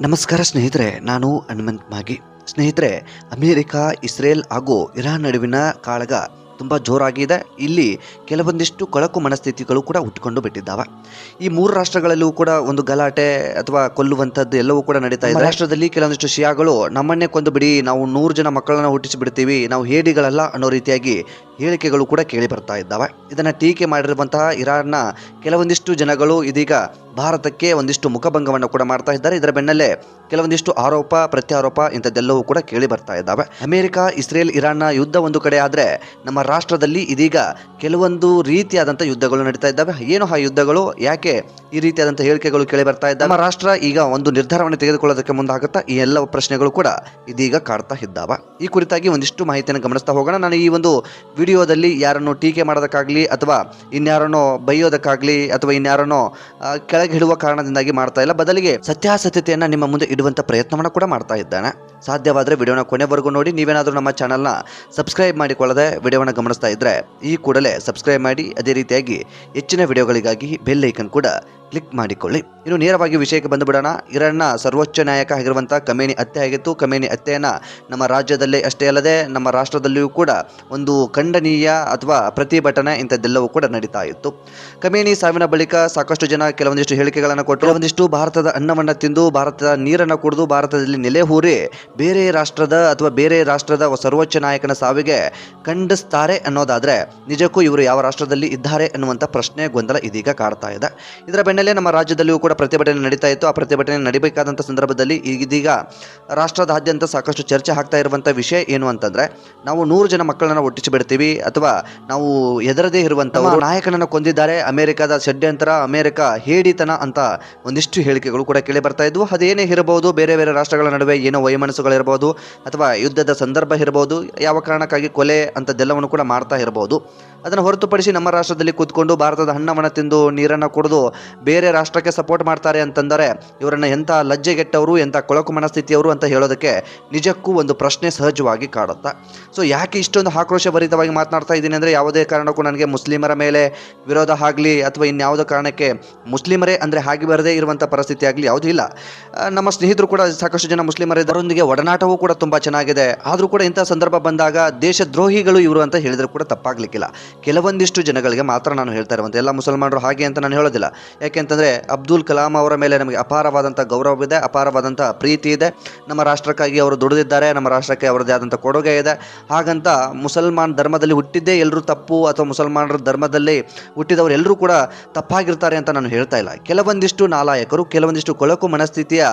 ನಮಸ್ಕಾರ ಸ್ನೇಹಿತರೆ, ನಾನು ಹನುಮಂತ್ ಮಾಗಿ. ಸ್ನೇಹಿತರೆ, ಅಮೇರಿಕಾ, ಇಸ್ರೇಲ್ ಹಾಗೂ ಇರಾನ್ ನಡುವಿನ ಕಾಳಗ ತುಂಬ ಜೋರಾಗಿದೆ. ಇಲ್ಲಿ ಕೆಲವೊಂದಿಷ್ಟು ಕೊಳಕು ಮನಸ್ಥಿತಿಗಳು ಕೂಡ ಹುಟ್ಟಿಕೊಂಡು ಬಿಟ್ಟಿದ್ದಾವೆ. ಈ ಮೂರು ರಾಷ್ಟ್ರಗಳಲ್ಲೂ ಕೂಡ ಒಂದು ಗಲಾಟೆ ಅಥವಾ ಕೊಲ್ಲುವಂಥದ್ದು ಎಲ್ಲವೂ ಕೂಡ ನಡೀತಾ ಇದೆ. ರಾಷ್ಟ್ರದಲ್ಲಿ ಕೆಲವೊಂದಿಷ್ಟು ಶಿಯಾಗಳು ನಮ್ಮನ್ನೇ ಕೊಂದು ಬಿಡಿ, ನಾವು 100 ಜನ ಮಕ್ಕಳನ್ನ ಹುಟ್ಟಿಸಿ ಬಿಡ್ತೀವಿ, ನಾವು ಹೇಡಿಗಳಲ್ಲ ಅನ್ನೋ ರೀತಿಯಾಗಿ ಹೇಳಿಕೆಗಳು ಕೂಡ ಕೇಳಿ ಬರ್ತಾ ಇದ್ದಾವೆ. ಇದನ್ನ ಟೀಕೆ ಮಾಡಿರುವಂತಹ ಇರಾನ್ನ ಕೆಲವೊಂದಿಷ್ಟು ಜನಗಳು ಇದೀಗ ಭಾರತಕ್ಕೆ ಒಂದಿಷ್ಟು ಮುಖಭಂಗವನ್ನು ಕೂಡ ಮಾಡ್ತಾ ಇದ್ದಾರೆ. ಇದರ ಬೆನ್ನಲ್ಲೇ ಕೆಲವೊಂದಿಷ್ಟು ಆರೋಪ ಪ್ರತ್ಯಾರೋಪ ಇಂಥದ್ದೆಲ್ಲವೂ ಕೂಡ ಕೇಳಿ ಬರ್ತಾ ಇದ್ದಾವೆ. ಅಮೆರಿಕ, ಇಸ್ರೇಲ್, ಇರಾನ್ನ ಯುದ್ಧ ಒಂದು ಕಡೆ ಆದರೆ ನಮ್ಮ ರಾಷ್ಟ್ರದಲ್ಲಿ ಇದೀಗ ಕೆಲವೊಂದು ರೀತಿಯಾದಂಥ ಯುದ್ಧಗಳು ನಡೀತಾ ಇದ್ದಾವೆ. ಏನು ಆ ಯುದ್ಧಗಳು, ಯಾಕೆ ಈ ರೀತಿಯಾದಂಥ ಹೇಳಿಕೆಗಳು ಕೇಳಿ ಬರ್ತಾ ಇದ್ದಾವೆ? ನಮ್ಮ ರಾಷ್ಟ್ರ ಈಗ ಒಂದು ನಿರ್ಧಾರವನ್ನು ತೆಗೆದುಕೊಳ್ಳೋದಕ್ಕೆ ಮುಂದಾಗುತ್ತಾ, ಈ ಎಲ್ಲ ಪ್ರಶ್ನೆಗಳು ಕೂಡ ಇದೀಗ ಕಾಡ್ತಾ ಇದ್ದಾವೆ. ಈ ಕುರಿತಾಗಿ ಒಂದಿಷ್ಟು ಮಾಹಿತಿಯನ್ನು ಗಮನಿಸ್ತಾ ಹೋಗೋಣ. ನಾನು ಈ ಒಂದು ವಿಡಿಯೋದಲ್ಲಿ ಯಾರನ್ನು ಟೀಕೆ ಮಾಡೋದಕ್ಕಾಗಲಿ ಅಥವಾ ಇನ್ಯಾರನ್ನೋ ಬೈಯೋದಕ್ಕಾಗಲಿ ಅಥವಾ ಇನ್ಯಾರನ್ನೋ ಕೆಳಗೆ ಇಡುವ ಕಾರಣದಿಂದಾಗಿ ಮಾಡ್ತಾ ಇಲ್ಲ. ಬದಲಿಗೆ ಸತ್ಯಾಸತ್ಯತೆಯನ್ನು ನಿಮ್ಮ ಮುಂದೆ ಇಡುವಂಥ ಪ್ರಯತ್ನವನ್ನು ಕೂಡ ಮಾಡ್ತಾ ಇದ್ದಾನೆ. ಸಾಧ್ಯವಾದರೆ ವಿಡಿಯೋನ ಕೊನೆವರೆಗೂ ನೋಡಿ. ನೀವೇನಾದರೂ ನಮ್ಮ ಚಾನಲ್ನ ಸಬ್ಸ್ಕ್ರೈಬ್ ಮಾಡಿಕೊಳ್ಳದೆ ವಿಡಿಯೋವನ್ನು ಗಮನಿಸ್ತಾ ಇದ್ದರೆ ಈ ಕೂಡಲೇ ಸಬ್ಸ್ಕ್ರೈಬ್ ಮಾಡಿ. ಅದೇ ರೀತಿಯಾಗಿ ಹೆಚ್ಚಿನ ವಿಡಿಯೋಗಳಿಗಾಗಿ ಬೆಲ್ ಐಕನ್ ಕೂಡ ಕ್ಲಿಕ್ ಮಾಡಿಕೊಳ್ಳಿ. ಇನ್ನು ನೇರವಾಗಿ ವಿಷಯಕ್ಕೆ ಬಂದುಬಿಡೋಣ. ಇರಾನ್ನ ಸರ್ವೋಚ್ಚ ನ್ಯಾಯಕ ಆಗಿರುವಂಥ ಖಮೇನಿ ಹತ್ಯೆ ಆಗಿತ್ತು. ಖಮೇನಿ ಹತ್ಯೆಯನ್ನು ನಮ್ಮ ರಾಜ್ಯದಲ್ಲೇ ಅಷ್ಟೇ ಅಲ್ಲದೆ ನಮ್ಮ ರಾಷ್ಟ್ರದಲ್ಲಿಯೂ ಕೂಡ ಒಂದು ಖಂಡನೀಯ ಅಥವಾ ಪ್ರತಿಭಟನೆ ಇಂಥದ್ದೆಲ್ಲವೂ ಕೂಡ ನಡೀತಾ ಇತ್ತು. ಖಮೇನಿ ಸಾವಿನ ಬಳಿಕ ಸಾಕಷ್ಟು ಜನ ಕೆಲವೊಂದಿಷ್ಟು ಹೇಳಿಕೆಗಳನ್ನು ಕೊಟ್ಟು, ಕೆಲವೊಂದಿಷ್ಟು ಭಾರತದ ಅನ್ನವನ್ನು ತಿಂದು, ಭಾರತದ ನೀರನ್ನು ಕುಡಿದು, ಭಾರತದಲ್ಲಿ ನೆಲೆ ಹೂರಿ ಬೇರೆ ರಾಷ್ಟ್ರದ ಅಥವಾ ಬೇರೆ ರಾಷ್ಟ್ರದ ಸರ್ವೋಚ್ಚ ನಾಯಕನ ಸಾವಿಗೆ ಖಂಡಿಸ್ತಾರೆ ಅನ್ನೋದಾದರೆ ನಿಜಕ್ಕೂ ಇವರು ಯಾವ ರಾಷ್ಟ್ರದಲ್ಲಿ ಇದ್ದಾರೆ ಅನ್ನುವಂಥ ಪ್ರಶ್ನೆ ಗೊಂದಲ ಇದೀಗ ಕಾಡ್ತಾ ಇದೆ. ಇದರ ಬೆನ್ನಲ್ಲೇ ನಮ್ಮ ರಾಜ್ಯದಲ್ಲಿಯೂ ಕೂಡ ಪ್ರತಿಭಟನೆ ನಡೀತಾ ಇತ್ತು. ಆ ಪ್ರತಿಭಟನೆ ನಡೀಬೇಕಾದಂಥ ಸಂದರ್ಭದಲ್ಲಿ ಇದೀಗ ರಾಷ್ಟ್ರದಾದ್ಯಂತ ಸಾಕಷ್ಟು ಚರ್ಚೆ ಆಗ್ತಾ ಇರುವಂಥ ವಿಷಯ ಏನು ಅಂತಂದರೆ, ನಾವು 100 ಜನ ಮಕ್ಕಳನ್ನು ಹುಟ್ಟಿಸಿ ಬಿಡ್ತೀವಿ ಅಥವಾ ನಾವು ಎದರದೇ ಇರುವಂಥ ನಾಯಕನನ್ನು ಕೊಂದಿದ್ದಾರೆ, ಅಮೆರಿಕದ ಷಡ್ಯಂತ್ರ, ಅಮೆರಿಕ ಹೇಡಿತನ ಅಂತ ಒಂದಿಷ್ಟು ಹೇಳಿಕೆಗಳು ಕೂಡ ಕೇಳಿ ಬರ್ತಾ ಇದ್ವು. ಅದೇನೇ ಇರಬಹುದು, ಬೇರೆ ಬೇರೆ ರಾಷ್ಟ್ರಗಳ ನಡುವೆ ಏನೋ ವೈಮನಸ್ಸುಗಳಿರ್ಬೋದು ಅಥವಾ ಯುದ್ಧದ ಸಂದರ್ಭ ಇರ್ಬೋದು, ಯಾವ ಕಾರಣಕ್ಕಾಗಿ ಕೊಲೆ ಅಂಥದ್ದೆಲ್ಲವನ್ನು ಕೂಡ ಮಾಡ್ತಾ ಇರಬಹುದು. ಅದನ್ನು ಹೊರತುಪಡಿಸಿ ನಮ್ಮ ರಾಷ್ಟ್ರದಲ್ಲಿ ಕೂತ್ಕೊಂಡು ಭಾರತದ ಹಣ್ಣವನ್ನು ತಿಂದು ನೀರನ್ನು ಕುಡಿದು ಬೇರೆ ರಾಷ್ಟ್ರಕ್ಕೆ ಸಪೋರ್ಟ್ ಮಾಡ್ತಾರೆ ಅಂತಂದರೆ ಇವರನ್ನು ಎಂಥ ಲಜ್ಜೆಗೆಟ್ಟವರು, ಎಂಥ ಕೊಳಕು ಮನಸ್ಥಿತಿಯವರು ಅಂತ ಹೇಳೋದಕ್ಕೆ ನಿಜಕ್ಕೂ ಒಂದು ಪ್ರಶ್ನೆ ಸಹಜವಾಗಿ ಕಾಡುತ್ತಾ. ಸೊ ಯಾಕೆ ಇಷ್ಟೊಂದು ಆಕ್ರೋಶಭರಿತವಾಗಿ ಮಾತನಾಡ್ತಾ ಇದ್ದೀನಿ ಅಂದರೆ, ಯಾವುದೇ ಕಾರಣಕ್ಕೂ ನನಗೆ ಮುಸ್ಲಿಮರ ಮೇಲೆ ವಿರೋಧ ಆಗಲಿ ಅಥವಾ ಇನ್ಯಾವುದೋ ಕಾರಣಕ್ಕೆ ಮುಸ್ಲಿಮರೇ ಅಂದರೆ ಹಾಗೆ ಬರದೇ ಇರುವಂಥ ಪರಿಸ್ಥಿತಿ ಆಗಲಿ ಯಾವುದೂ ಇಲ್ಲ. ನಮ್ಮ ಸ್ನೇಹಿತರು ಕೂಡ ಸಾಕಷ್ಟು ಜನ ಮುಸ್ಲಿಮರೊಂದಿಗೆ ಒಡನಾಟವೂ ಕೂಡ ತುಂಬ ಚೆನ್ನಾಗಿದೆ. ಆದರೂ ಕೂಡ ಇಂಥ ಸಂದರ್ಭ ಬಂದಾಗ ದೇಶದ್ರೋಹಿಗಳು ಇವರು ಅಂತ ಹೇಳಿದರೂ ಕೂಡ ತಪ್ಪಾಗಲಿಕ್ಕಿಲ್ಲ. ಕೆಲವೊಂದಿಷ್ಟು ಜನಗಳಿಗೆ ಮಾತ್ರ ನಾನು ಹೇಳ್ತಾ ಇರುವಂಥ, ಎಲ್ಲ ಮುಸಲ್ಮಾನರು ಹಾಗೆ ಅಂತ ನಾನು ಹೇಳೋದಿಲ್ಲ. ಯಾಕೆಂತಂದರೆ ಅಬ್ದುಲ್ ಕಲಾಂ ಅವರ ಮೇಲೆ ನಮಗೆ ಅಪಾರವಾದಂಥ ಗೌರವವಿದೆ, ಅಪಾರವಾದಂಥ ಪ್ರೀತಿ ಇದೆ. ನಮ್ಮ ರಾಷ್ಟ್ರಕ್ಕಾಗಿ ಅವರು ದುಡಿದಿದ್ದಾರೆ, ನಮ್ಮ ರಾಷ್ಟ್ರಕ್ಕೆ ಅವರದೇ ಆದಂಥ ಕೊಡುಗೆ ಇದೆ. ಹಾಗಂತ ಮುಸಲ್ಮಾನ್ ಧರ್ಮದಲ್ಲಿ ಹುಟ್ಟಿದ್ದೇ ಎಲ್ಲರೂ ತಪ್ಪು ಅಥವಾ ಮುಸಲ್ಮಾನರ ಧರ್ಮದಲ್ಲಿ ಹುಟ್ಟಿದವರು ಎಲ್ಲರೂ ಕೂಡ ತಪ್ಪಾಗಿರ್ತಾರೆ ಅಂತ ನಾನು ಹೇಳ್ತಾ ಇಲ್ಲ. ಕೆಲವೊಂದಿಷ್ಟು ನಾಲಾಯಕರು, ಕೆಲವೊಂದಿಷ್ಟು ಕೊಳಕು ಮನಸ್ಥಿತಿಯ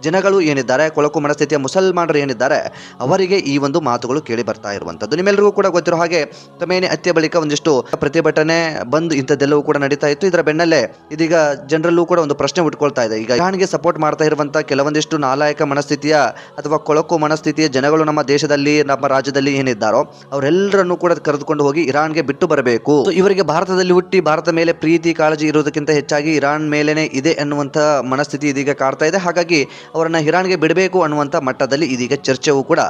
ಜನಗಳು ಏನಿದ್ದಾರೆ, ಕೊಳಕು ಮನಸ್ಥಿತಿಯ ಮುಸಲ್ಮಾನರು ಏನಿದ್ದಾರೆ, ಅವರಿಗೆ ಈ ಒಂದು ಮಾತುಗಳು ಕೇಳಿ ಬರ್ತಾ ಇರುವಂಥದ್ದು. ನಿಮ್ಮೆಲ್ಲರಿಗೂ ಕೂಡ ಗೊತ್ತಿರೋ ಹಾಗೆ ಖಮೇನಿ ಹತ್ಯೆ ಬಳಿಕ ಒಂದಿಷ್ಟು ಪ್ರತಿಭಟನೆ ಬಂದು ಇಂಥದ್ದೆಲ್ಲವೂ ಕೂಡ ನಡೀತಾ ಇತ್ತು. ಇದರ ಬೆನ್ನಲ್ಲೇ ಇದೀಗ ಜನರಲ್ಲೂ ಕೂಡ ಒಂದು ಪ್ರಶ್ನೆ ಉಟ್ಕೊಳ್ತಾ ಇದೆ. ಈಗ ಇರಾನ್ಗೆ ಸಪೋರ್ಟ್ ಮಾಡ್ತಾ ಇರುವಂಥ ಕೆಲವೊಂದಿಷ್ಟು ನಾಲಾಯಕ ಮನಸ್ಥಿತಿಯ ಅಥವಾ ಕೊಳಕು ಮನಸ್ಥಿತಿಯ ಜನಗಳು ನಮ್ಮ ದೇಶದಲ್ಲಿ, ನಮ್ಮ ರಾಜ್ಯದಲ್ಲಿ ಏನಿದ್ದಾರೋ ಅವರೆಲ್ಲರನ್ನೂ ಕೂಡ ಕರೆದುಕೊಂಡು ಹೋಗಿ ಇರಾನ್ಗೆ ಬಿಟ್ಟು ಬರಬೇಕು. ಇವರಿಗೆ ಭಾರತದಲ್ಲಿ ಹುಟ್ಟಿ ಭಾರತ ಮೇಲೆ ಪ್ರೀತಿ ಕಾಳಜಿ ಇರೋದಕ್ಕಿಂತ ಹೆಚ್ಚಾಗಿ ಇರಾನ್ ಮೇಲೇನೆ ಇದೆ ಅನ್ನುವಂಥ ಮನಸ್ಥಿತಿ ಇದೀಗ ಕಾಡ್ತಾ ಇದೆ. ಹಾಗಾಗಿ ಅವರನ್ನ ಇರಾನ್ಗೆ ಬಿಡಬೇಕು ಅನ್ನುವಂಥ ಮಟ್ಟದಲ್ಲಿ ಇದೀಗ ಚರ್ಚೆಯೂ ಕೂಡ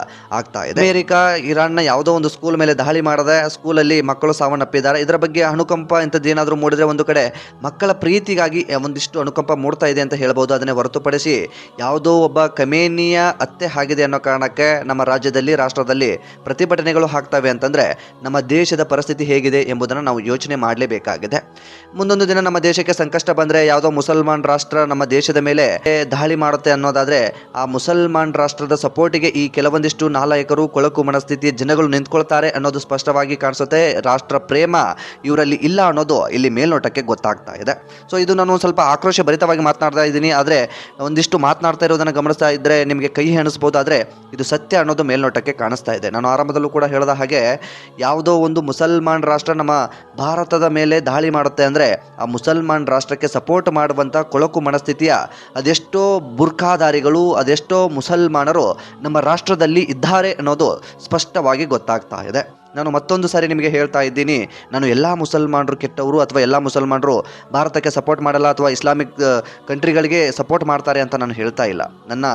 ಆಗ್ತಾ ಇದೆ. ಅಮೆರಿಕ ಇರಾನ್ನ ಯಾವುದೋ ಒಂದು ಸ್ಕೂಲ್ ಮೇಲೆ ದಾಳಿ ಮಾಡದೆ ಸ್ಕೂಲಲ್ಲಿ ಮಕ್ಕಳು ಸಾವನ್ನಪ್ಪಿದ್ದಾರೆ. ಇದರ ಬಗ್ಗೆ ಅನುಕಂಪ ಇಂಥದ್ದು ಏನಾದರೂ ಮೂಡಿದ್ರೆ ಒಂದು ಕಡೆ ಮಕ್ಕಳ ಪ್ರೀತಿಗಾಗಿ ಒಂದಿಷ್ಟು ಅನುಕಂಪ ಮೂಡ್ತಾ ಇದೆ ಅಂತ ಹೇಳ್ಬೋದು. ಅದನ್ನೇ ಹೊರತುಪಡಿಸಿ ಯಾವುದೋ ಒಬ್ಬ ಖಮೇನಿಯ ಹತ್ಯೆ ಆಗಿದೆ ಅನ್ನೋ ಕಾರಣಕ್ಕೆ ನಮ್ಮ ರಾಜ್ಯದಲ್ಲಿ, ರಾಷ್ಟ್ರದಲ್ಲಿ ಪ್ರತಿಭಟನೆಗಳು ಆಗ್ತವೆ ಅಂತಂದರೆ ನಮ್ಮ ದೇಶದ ಪರಿಸ್ಥಿತಿ ಹೇಗಿದೆ ಎಂಬುದನ್ನು ನಾವು ಯೋಚನೆ ಮಾಡಲೇಬೇಕಾಗಿದೆ. ಮುಂದೊಂದು ದಿನ ನಮ್ಮ ದೇಶಕ್ಕೆ ಸಂಕಷ್ಟ ಬಂದರೆ ಯಾವುದೋ ಮುಸಲ್ಮಾನ್ ರಾಷ್ಟ್ರ ನಮ್ಮ ದೇಶದ ಮೇಲೆ ದಾಳಿ ಮಾಡುತ್ತೆ ಅನ್ನೋದಾದರೆ ಆ ಮುಸಲ್ಮಾನ್ ರಾಷ್ಟ್ರದ ಸಪೋರ್ಟಿಗೆ ಈ ಕೆಲವೊಂದಿಷ್ಟು ನಾಲಾಯಕರು, ಕೊಳಕು ಮನಸ್ಥಿತಿಯ ಜನಗಳು ನಿಂತ್ಕೊಳ್ತಾರೆ ಅನ್ನೋದು ಸ್ಪಷ್ಟವಾಗಿ ಕಾಣಿಸುತ್ತೆ. ರಾಷ್ಟ್ರ ಪ್ರೇಮ ಇವರಲ್ಲಿ ಇಲ್ಲ ಅನ್ನೋದು ಇಲ್ಲಿ ಮೇಲ್ನೋಟಕ್ಕೆ ಗೊತ್ತಾಗ್ತಾ ಇದೆ. ಸೊ ಇದು ನಾನು ಸ್ವಲ್ಪ ಆಕ್ರೋಶ ಭರಿತವಾಗಿ ಮಾತನಾಡ್ತಾ ಇದ್ದೀನಿ. ಆದರೆ ಒಂದಿಷ್ಟು ಮಾತನಾಡ್ತಾ ಇರೋದನ್ನು ಗಮನಿಸ್ತಾ ಇದ್ದರೆ ನಿಮಗೆ ಕೈ ಎಣಿಸ್ಬೋದು. ಆದರೆ ಇದು ಸತ್ಯ ಅನ್ನೋದು ಮೇಲ್ನೋಟಕ್ಕೆ ಕಾಣಿಸ್ತಾ ಇದೆ. ನಾನು ಆರಂಭದಲ್ಲೂ ಕೂಡ ಹೇಳಿದ ಹಾಗೆ ಯಾವುದೋ ಒಂದು ಮುಸಲ್ಮಾನ್ ರಾಷ್ಟ್ರ ನಮ್ಮ ಭಾರತದ ಮೇಲೆ ದಾಳಿ ಮಾಡುತ್ತೆ ಅಂದರೆ ಆ ಮುಸಲ್ಮಾನ್ ರಾಷ್ಟ್ರಕ್ಕೆ ಸಪೋರ್ಟ್ ಮಾಡುವಂಥ ಕೊಳಕು ಮನಸ್ಥಿತಿಯ ಅದೆಷ್ಟೋ ಬುರ್ಖಾಧಾರಿಗಳು, ಅದೆಷ್ಟೋ ಮುಸಲ್ಮಾನರು ನಮ್ಮ ರಾಷ್ಟ್ರದಲ್ಲಿ ಇದ್ದಾರೆ ಅನ್ನೋದು ಸ್ಪಷ್ಟವಾಗಿ ಗೊತ್ತಾಗ್ತಾ ಇದೆ. ನಾನು ಮತ್ತೊಂದು ಸಾರಿ ನಿಮಗೆ ಹೇಳ್ತಾ ಇದ್ದೀನಿ, ನಾನು ಎಲ್ಲ ಮುಸಲ್ಮಾನರು ಕೆಟ್ಟವರು ಅಥವಾ ಎಲ್ಲ ಮುಸಲ್ಮಾನರು ಭಾರತಕ್ಕೆ ಸಪೋರ್ಟ್ ಮಾಡಲ್ಲ ಅಥವಾ ಇಸ್ಲಾಮಿಕ್ ಕಂಟ್ರಿಗಳಿಗೆ ಸಪೋರ್ಟ್ ಮಾಡ್ತಾರೆ ಅಂತ ನಾನು ಹೇಳ್ತಾ ಇಲ್ಲ. ನನ್ನ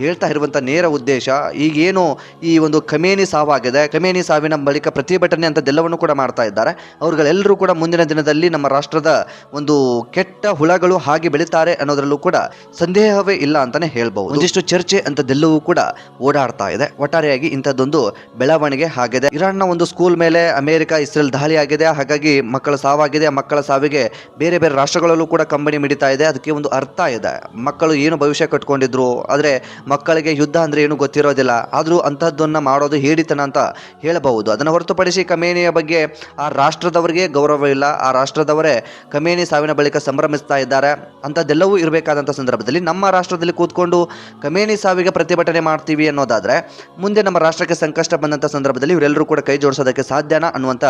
ಹೇಳ್ತಾ ಇರುವಂಥ ನೇರ ಉದ್ದೇಶ, ಈಗೇನು ಈ ಒಂದು ಖಮೇನಿ ಸಾವಾಗಿದೆ, ಖಮೇನಿ ಸಾವಿನ ಬಳಿಕ ಪ್ರತಿಭಟನೆ ಅಂಥದ್ದೆಲ್ಲವನ್ನು ಕೂಡ ಮಾಡ್ತಾ ಇದ್ದಾರೆ. ಅವರುಗಳೆಲ್ಲರೂ ಕೂಡ ಮುಂದಿನ ದಿನದಲ್ಲಿ ನಮ್ಮ ರಾಷ್ಟ್ರದ ಒಂದು ಕೆಟ್ಟ ಹುಳಗಳು ಹಾಗೆ ಬೆಳೀತಾರೆ ಅನ್ನೋದ್ರಲ್ಲೂ ಕೂಡ ಸಂದೇಹವೇ ಇಲ್ಲ ಅಂತಾನೆ ಹೇಳ್ಬಹುದು. ಒಂದಿಷ್ಟು ಚರ್ಚೆ ಅಂಥದ್ದೆಲ್ಲವೂ ಕೂಡ ಓಡಾಡ್ತಾ ಇದೆ. ಒಟ್ಟಾರೆಯಾಗಿ ಇಂಥದ್ದೊಂದು ಬೆಳವಣಿಗೆ ಆಗಿದೆ. ಇರಾನ್ನ ಒಂದು ಸ್ಕೂಲ್ ಮೇಲೆ ಅಮೆರಿಕ ಇಸ್ರೇಲ್ ದಾಳಿ ಆಗಿದೆ, ಹಾಗಾಗಿ ಮಕ್ಕಳ ಸಾವಾಗಿದೆ. ಮಕ್ಕಳ ಸಾವಿಗೆ ಬೇರೆ ಬೇರೆ ರಾಷ್ಟ್ರಗಳಲ್ಲೂ ಕೂಡ ಕಂಬನಿ ಮಿಡಿತಾ ಇದೆ. ಅದಕ್ಕೆ ಒಂದು ಅರ್ಥ ಇದೆ. ಮಕ್ಕಳು ಏನು ಭವಿಷ್ಯ ಕಟ್ಕೊಂಡಿದ್ರು, ಆದರೆ ಮಕ್ಕಳಿಗೆ ಯುದ್ಧ ಅಂದರೆ ಏನು ಗೊತ್ತಿರೋದಿಲ್ಲ. ಆದರೂ ಅಂಥದ್ದನ್ನು ಮಾಡೋದು ಹೇಡಿತನ ಅಂತ ಹೇಳಬಹುದು. ಅದನ್ನು ಹೊರತುಪಡಿಸಿ ಖಮೇನಿಯ ಬಗ್ಗೆ ಆ ರಾಷ್ಟ್ರದವರಿಗೆ ಗೌರವ ಇಲ್ಲ. ಆ ರಾಷ್ಟ್ರದವರೇ ಖಮೇನಿ ಸಾವಿನ ಬಳಿಕ ಸಂಭ್ರಮಿಸ್ತಾ ಇದ್ದಾರೆ. ಅಂಥದ್ದೆಲ್ಲವೂ ಇರಬೇಕಾದಂಥ ಸಂದರ್ಭದಲ್ಲಿ ನಮ್ಮ ರಾಷ್ಟ್ರದಲ್ಲಿ ಕೂತ್ಕೊಂಡು ಖಮೇನಿ ಸಾವಿಗೆ ಪ್ರತಿಭಟನೆ ಮಾಡ್ತೀವಿ ಅನ್ನೋದಾದರೆ ಮುಂದೆ ನಮ್ಮ ರಾಷ್ಟ್ರಕ್ಕೆ ಸಂಕಷ್ಟ ಬಂದಂಥ ಸಂದರ್ಭದಲ್ಲಿ ಇವರೆಲ್ಲರೂ ಕೂಡ ಕೈ ಜೋಡಿಸೋದಕ್ಕೆ ಸಾಧ್ಯನಾ ಅನ್ನುವಂಥ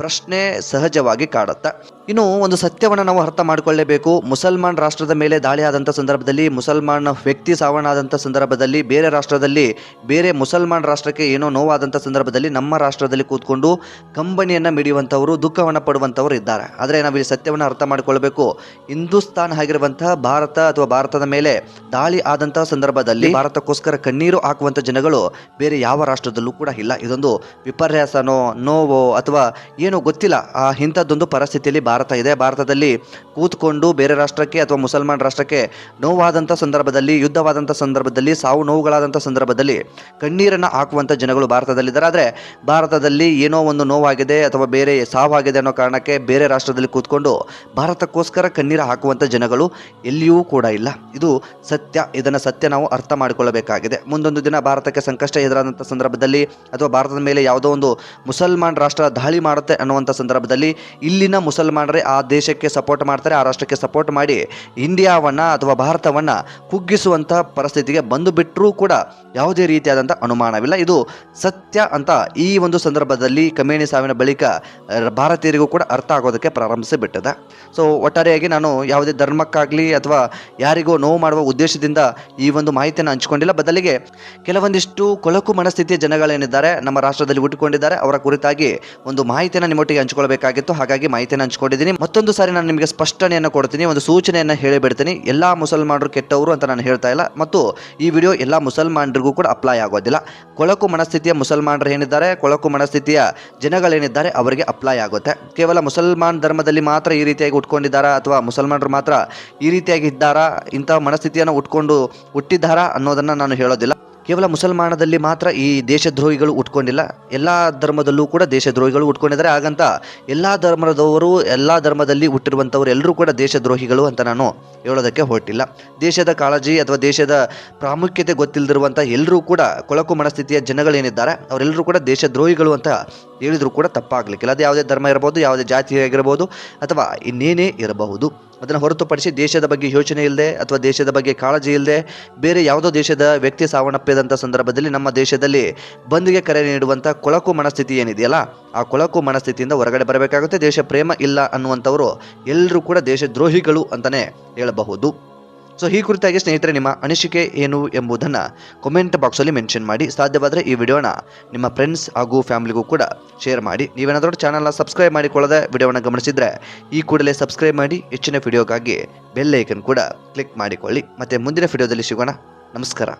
ಪ್ರಶ್ನೆ ಸಹಜವಾಗಿ ಕಾಡುತ್ತೆ. ಇನ್ನು ಒಂದು ಸತ್ಯವನ್ನು ನಾವು ಅರ್ಥ ಮಾಡಿಕೊಳ್ಳಲೇಬೇಕು. ಮುಸಲ್ಮಾನ್ ರಾಷ್ಟ್ರದ ಮೇಲೆ ದಾಳಿ ಆದಂಥ ಸಂದರ್ಭದಲ್ಲಿ, ಮುಸಲ್ಮಾನ್ ವ್ಯಕ್ತಿ ಸಾವನ್ನಾದಂಥ ಸಂದರ್ಭದಲ್ಲಿ, ಬೇರೆ ರಾಷ್ಟ್ರದಲ್ಲಿ ಬೇರೆ ಮುಸಲ್ಮಾನ್ ರಾಷ್ಟ್ರಕ್ಕೆ ಏನೋ ನೋವಾದಂಥ ಸಂದರ್ಭದಲ್ಲಿ ನಮ್ಮ ರಾಷ್ಟ್ರದಲ್ಲಿ ಕೂತ್ಕೊಂಡು ಕಂಬನಿಯನ್ನು ಮಿಡಿಯುವಂಥವರು, ದುಃಖವನ್ನು ಪಡುವಂಥವರು ಇದ್ದಾರೆ. ಆದರೆ ನಾವು ಈ ಸತ್ಯವನ್ನು ಅರ್ಥ ಮಾಡಿಕೊಳ್ಳಬೇಕು. ಹಿಂದೂಸ್ತಾನ್ ಆಗಿರುವಂತಹ ಭಾರತ ಅಥವಾ ಭಾರತದ ಮೇಲೆ ದಾಳಿ ಆದಂತಹ ಸಂದರ್ಭದಲ್ಲಿ ಭಾರತಕ್ಕೋಸ್ಕರ ಕಣ್ಣೀರು ಹಾಕುವಂಥ ಜನಗಳು ಬೇರೆ ಯಾವ ರಾಷ್ಟ್ರದಲ್ಲೂ ಕೂಡ ಇಲ್ಲ. ಇದೊಂದು ವಿಪರ್ಯಾಸನೋ ನೋವೋ ಅಥವಾ ಏನೋ ಗೊತ್ತಿಲ್ಲ, ಇಂಥದ್ದೊಂದು ಪರಿಸ್ಥಿತಿಯಲ್ಲಿ ಭಾರತ ಇದೆ. ಭಾರತದಲ್ಲಿ ಕೂತ್ಕೊಂಡು ಬೇರೆ ರಾಷ್ಟ್ರಕ್ಕೆ ಅಥವಾ ಮುಸಲ್ಮಾನ್ ರಾಷ್ಟ್ರಕ್ಕೆ ನೋವಾದಂಥ ಸಂದರ್ಭದಲ್ಲಿ, ಯುದ್ಧವಾದಂಥ ಸಂದರ್ಭದಲ್ಲಿ, ಸಾವು ನೋವುಗಳಾದಂಥ ಸಂದರ್ಭದಲ್ಲಿ ಕಣ್ಣೀರನ್ನು ಹಾಕುವಂಥ ಜನಗಳು ಭಾರತದಲ್ಲಿದ್ದಾರೆ. ಆದರೆ ಭಾರತದಲ್ಲಿ ಏನೋ ಒಂದು ನೋವಾಗಿದೆ ಅಥವಾ ಬೇರೆ ಸಾವಾಗಿದೆ ಅನ್ನೋ ಕಾರಣಕ್ಕೆ ಬೇರೆ ರಾಷ್ಟ್ರದಲ್ಲಿ ಕೂತ್ಕೊಂಡು ಭಾರತಕ್ಕೋಸ್ಕರ ಕಣ್ಣೀರು ಹಾಕುವಂಥ ಜನಗಳು ಎಲ್ಲಿಯೂ ಕೂಡ ಇಲ್ಲ. ಇದು ಸತ್ಯ. ಇದನ್ನು ಸತ್ಯ ನಾವು ಅರ್ಥ ಮಾಡಿಕೊಳ್ಳಬೇಕಾಗಿದೆ. ಮುಂದೊಂದು ದಿನ ಭಾರತಕ್ಕೆ ಸಂಕಷ್ಟ ಎದುರಾದಂಥ ಸಂದರ್ಭದಲ್ಲಿ ಅಥವಾ ಭಾರತದ ಮೇಲೆ ಯಾವುದೋ ಒಂದು ಮುಸಲ್ಮಾನ್ ರಾಷ್ಟ್ರ ದಾಳಿ ಮಾಡುತ್ತೆ ಅನ್ನುವಂಥ ಸಂದರ್ಭದಲ್ಲಿ ಇಲ್ಲಿನ ಮುಸಲ್ಮಾನರೇ ಆ ದೇಶಕ್ಕೆ ಸಪೋರ್ಟ್ ಮಾಡ್ತಾರೆ, ಆ ರಾಷ್ಟ್ರಕ್ಕೆ ಸಪೋರ್ಟ್ ಮಾಡಿ ಇಂಡಿಯಾವನ್ನು ಅಥವಾ ಭಾರತವನ್ನು ಕುಗ್ಗಿಸುವಂಥ ಪರಿಸ್ಥಿತಿಗೆ ಬಂದು ಬಿಟ್ಟರೂ ಕೂಡ ಯಾವುದೇ ರೀತಿಯಾದಂಥ ಅನುಮಾನವಿಲ್ಲ. ಇದು ಸತ್ಯ ಅಂತ ಈ ಒಂದು ಸಂದರ್ಭದಲ್ಲಿ ಖಮೇನಿ ಸಾವಿನ ಬಳಿಕ ಭಾರತೀಯರಿಗೂ ಕೂಡ ಅರ್ಥ ಆಗೋದಕ್ಕೆ ಪ್ರಾರಂಭಿಸಿ ಬಿಟ್ಟಿದೆ. ಸೊ ಒಟ್ಟಾರೆಯಾಗಿ ನಾನು ಯಾವುದೇ ಧರ್ಮಕ್ಕಾಗಲಿ ಅಥವಾ ಯಾರಿಗೂ ನೋವು ಮಾಡುವ ಉದ್ದೇಶದಿಂದ ಈ ಒಂದು ಮಾಹಿತಿಯನ್ನು ಹಂಚಿಕೊಂಡಿಲ್ಲ. ಬದಲಿಗೆ ಕೆಲವೊಂದಿಷ್ಟು ಕೊಳಕು ಮನಸ್ಥಿತಿಯ ಜನಗಳೇನಿದ್ದಾರೆ ನಮ್ಮ ರಾಷ್ಟ್ರದಲ್ಲಿ ಹುಟ್ಟಿಕೊಂಡಿದ್ದಾರೆ, ಅವರ ಕುರಿತಾಗಿ ಒಂದು ಮಾಹಿತಿಯನ್ನು ನಿಮ್ಮೊಟ್ಟಿಗೆ ಹಂಚಿಕೊಳ್ಬೇಕಾಗಿತ್ತು. ಹಾಗಾಗಿ ಮಾಹಿತಿಯನ್ನು ಹಂಚಿಕೊಂಡಿದ್ದೀನಿ. ಮತ್ತೊಂದು ಸಾರಿ ನಾನು ನಿಮಗೆ ಸ್ಪಷ್ಟನೆಯನ್ನು ಕೊಡ್ತೀನಿ, ಒಂದು ಸೂಚನೆಯನ್ನು ಹೇಳಿಬಿಡ್ತೀನಿ. ಎಲ್ಲ ಮುಸಲ್ಮಾನರು ಕೆಟ್ಟವರು ಅಂತ ನಾನು ಹೇಳ್ತಾ ಇಲ್ಲ, ಮತ್ತು ಈ ವಿಡಿಯೋ ಎಲ್ಲ ಮುಸಲ್ಮಾನರಿಗೂ ಕೂಡ ಅಪ್ಲೈ ಆಗೋದಿಲ್ಲ. ಕೊಳಕು ಮನಸ್ಥಿತಿಯ ಮುಸಲ್ಮಾನರು ಏನಿದ್ದಾರೆ, ಕೊಳಕು ಮನಸ್ಥಿತಿಯ ಜನಗಳೇನಿದ್ದಾರೆ ಅವರಿಗೆ ಅಪ್ಲೈ ಆಗುತ್ತೆ. ಕೇವಲ ಮುಸಲ್ಮಾನ್ ಧರ್ಮದಲ್ಲಿ ಮಾತ್ರ ಈ ರೀತಿಯಾಗಿ ಉಟ್ಕೊಂಡಿದ್ದಾರಾ ಅಥವಾ ಮುಸಲ್ಮಾನರು ಮಾತ್ರ ಈ ರೀತಿಯಾಗಿ ಇದ್ದಾರಾ, ಇಂಥ ಮನಸ್ಥಿತಿಯನ್ನು ಹುಟ್ಟಿದ್ದಾರಾ ಅನ್ನೋದನ್ನು ನಾನು ಹೇಳೋದಿಲ್ಲ. ಕೇವಲ ಮುಸಲ್ಮಾನದಲ್ಲಿ ಮಾತ್ರ ಈ ದೇಶದ್ರೋಹಿಗಳು ಉಟ್ಕೊಂಡಿಲ್ಲ, ಎಲ್ಲ ಧರ್ಮದಲ್ಲೂ ಕೂಡ ದೇಶದ್ರೋಹಿಗಳು ಉಟ್ಕೊಂಡಿದ್ದಾರೆ. ಹಾಗಂತ ಎಲ್ಲ ಧರ್ಮದವರು, ಎಲ್ಲ ಧರ್ಮದಲ್ಲಿ ಹುಟ್ಟಿರುವಂಥವ್ರು ಎಲ್ಲರೂ ಕೂಡ ದೇಶದ್ರೋಹಿಗಳು ಅಂತ ನಾನು ಹೇಳೋದಕ್ಕೆ ಹೊರಟಿಲ್ಲ. ದೇಶದ ಕಾಳಜಿ ಅಥವಾ ದೇಶದ ಪ್ರಾಮುಖ್ಯತೆ ಗೊತ್ತಿಲ್ಲದಿರುವಂಥ ಎಲ್ಲರೂ ಕೂಡ ಕೊಳಕು ಮನಸ್ಥಿತಿಯ ಜನಗಳೇನಿದ್ದಾರೆ ಅವರೆಲ್ಲರೂ ಕೂಡ ದೇಶದ್ರೋಹಿಗಳು ಅಂತ ಹೇಳಿದರೂ ಕೂಡ ತಪ್ಪಾಗಲಿಕ್ಕಿಲ್ಲ. ಅದು ಯಾವುದೇ ಧರ್ಮ ಇರಬಹುದು, ಯಾವುದೇ ಜಾತಿ ಆಗಿರಬಹುದು ಅಥವಾ ಇನ್ನೇನೇ ಇರಬಹುದು. ಅದನ್ನು ಹೊರತುಪಡಿಸಿ ದೇಶದ ಬಗ್ಗೆ ಯೋಚನೆ ಇಲ್ಲದೆ ಅಥವಾ ದೇಶದ ಬಗ್ಗೆ ಕಾಳಜಿ ಇಲ್ಲದೆ ಬೇರೆ ಯಾವುದೋ ದೇಶದ ವ್ಯಕ್ತಿ ಸಾವನ್ನಪ್ಪಿದಂಥ ಸಂದರ್ಭದಲ್ಲಿ ನಮ್ಮ ದೇಶದಲ್ಲಿ ಬಂದ್ಗೆ ಕರೆ ನೀಡುವಂಥ ಕೊಳಕು ಮನಸ್ಥಿತಿ ಏನಿದೆಯಲ್ಲ, ಆ ಕೊಳಕು ಮನಸ್ಥಿತಿಯಿಂದ ಹೊರಗಡೆ ಬರಬೇಕಾಗುತ್ತೆ. ದೇಶ ಪ್ರೇಮ ಇಲ್ಲ ಅನ್ನುವಂಥವರು ಎಲ್ಲರೂ ಕೂಡ ದೇಶದ್ರೋಹಿಗಳು ಅಂತಲೇ ಹೇಳಬಹುದು. ಸೊ ಈ ಕುರಿತಾಗಿ ಸ್ನೇಹಿತರೆ ನಿಮ್ಮ ಅನಿಸಿಕೆ ಏನು ಎಂಬುದನ್ನು ಕಾಮೆಂಟ್ ಬಾಕ್ಸಲ್ಲಿ ಮೆನ್ಷನ್ ಮಾಡಿ. ಸಾಧ್ಯವಾದರೆ ಈ ವಿಡಿಯೋನ ನಿಮ್ಮ ಫ್ರೆಂಡ್ಸ್ ಹಾಗೂ ಫ್ಯಾಮಿಲಿಗೂ ಕೂಡ ಶೇರ್ ಮಾಡಿ. ನೀವೇನಾದರೂ ಚಾನಲ್ನ ಸಬ್ಸ್ಕ್ರೈಬ್ ಮಾಡಿಕೊಳ್ಳದೆ ವಿಡಿಯೋವನ್ನು ಗಮನಿಸಿದರೆ ಈ ಕೂಡಲೇ ಸಬ್ಸ್ಕ್ರೈಬ್ ಮಾಡಿ. ಹೆಚ್ಚಿನ ವಿಡಿಯೋಗಾಗಿ ಬೆಲ್ ಐಕನ್ ಕೂಡ ಕ್ಲಿಕ್ ಮಾಡಿಕೊಳ್ಳಿ. ಮತ್ತು ಮುಂದಿನ ವಿಡಿಯೋದಲ್ಲಿ ಸಿಗೋಣ. ನಮಸ್ಕಾರ.